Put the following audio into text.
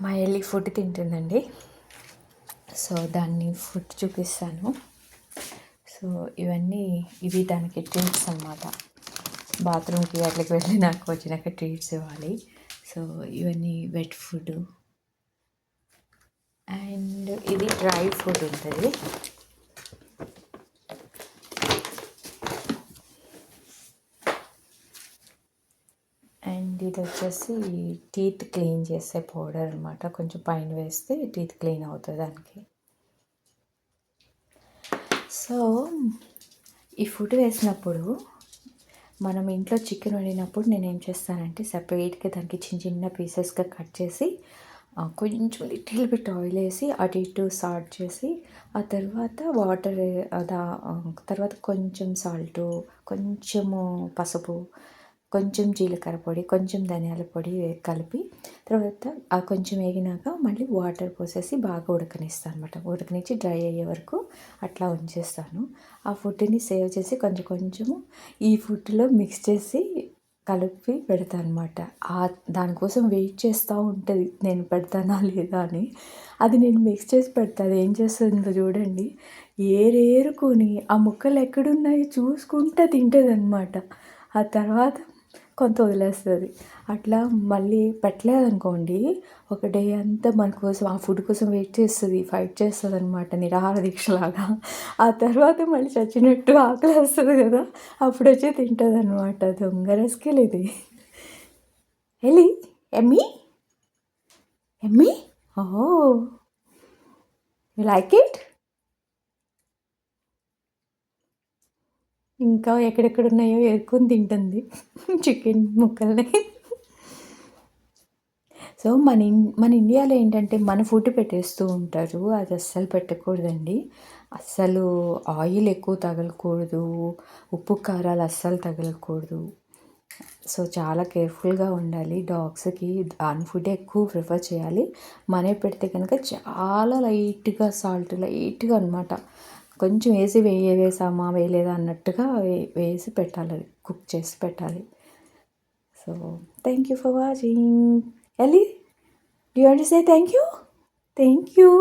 మా ఎల్లి food తింటుందండి. So దాన్ని ఫుడ్ చూపిస్తాను. సో ఇవి దానికి ట్రీట్స్ అన్నమాట. బాత్రూమ్కి అట్లకి వెళ్ళి నాకు వచ్చినాక ట్రీట్స్ ఇవ్వాలి. సో ఇవన్నీ వెట్ ఫుడ్ అండ్ ఇది డ్రై ఫుడ్ ఉంటుంది. అండ్ ఇది వచ్చేసి టీత్ క్లీన్ చేసే పౌడర్ అనమాట. కొంచెం పైన వేస్తే టీత్ క్లీన్ అవుతుంది దానికి. సో ఈ ఫుడ్ వేసినప్పుడు మనం ఇంట్లో చికెన్ వండినప్పుడు నేను ఏం చేస్తానంటే సపరేట్గా దానికి చిన్న చిన్న పీసెస్గా కట్ చేసి కొంచెం లిటిల్ బిట్ ఆయిల్ వేసి అటు ఇటు సాల్ట్ చేసి ఆ తర్వాత వాటర్ తర్వాత కొంచెం సాల్టు, కొంచెము పసుపు, కొంచెం జీలకర్ర పొడి, కొంచెం ధనియాల పొడి కలిపి తర్వాత కొంచెం వేగినాక మళ్ళీ వాటర్ పోసేసి బాగా ఉడకనిస్తాను అనమాట. ఉడకనిచ్చి డ్రై అయ్యే వరకు అట్లా ఉంచేస్తాను. ఆ ఫుడ్ని సేవ్ చేసి కొంచెం కొంచెము ఈ ఫుడ్లో మిక్స్ చేసి కలిపి పెడతాను అనమాట. దానికోసం వెయిట్ చేస్తూ ఉంటుంది నేను పెడతానా లేదా అని. అది నేను మిక్స్ చేసి పెడతా. అది ఏం చేస్తుందో చూడండి, ఏరుకొని ఆ ముక్కలు ఎక్కడున్నాయో చూసుకుంటూ తింటుంది అనమాట. ఆ తర్వాత కొంత వదిలేస్తుంది. అట్లా మళ్ళీ పెట్టలేదనుకోండి ఒక డే అంతా మన కోసం ఆ ఫుడ్ కోసం వెయిట్ చేస్తుంది, ఫైట్ చేస్తుంది అనమాట, నిరాహార దీక్షలాగా. ఆ తర్వాత మళ్ళీ చచ్చినట్టు ఆకలి వేస్తుంది కదా, అప్పుడు వచ్చి తింటుంది అనమాట. దొంగ రెస్కెల్ ఇది. ఎలి ఎమ్మీ ఎమ్మీ ఓ యు లైక్ ఇట్. ఇంకా ఎక్కడెక్కడ ఉన్నాయో ఏరుకొని తింటుంది చికెన్ ముక్కల్ని. సో మన ఇండియాలో ఏంటంటే మన ఫుడ్ పెట్టేస్తూ ఉంటారు. అది అస్సలు పెట్టకూడదండి. అస్సలు ఆయిల్ ఎక్కువ తగలకూడదు, ఉప్పు కారాలు అస్సలు తగలకూడదు. సో చాలా కేర్ఫుల్గా ఉండాలి. డాగ్స్కి దాని ఫుడ్ ఎక్కువ ప్రిఫర్ చేయాలి. మనమే పెడితే కనుక చాలా లైట్గా సాల్ట్ లైట్గా అనమాట, కొంచెం వేసామా వేయలేదా అన్నట్టుగా వేసి పెట్టాలి, కుక్ చేసి పెట్టాలి. So thank you for watching. Ellie, do you want to say thank you? Thank you.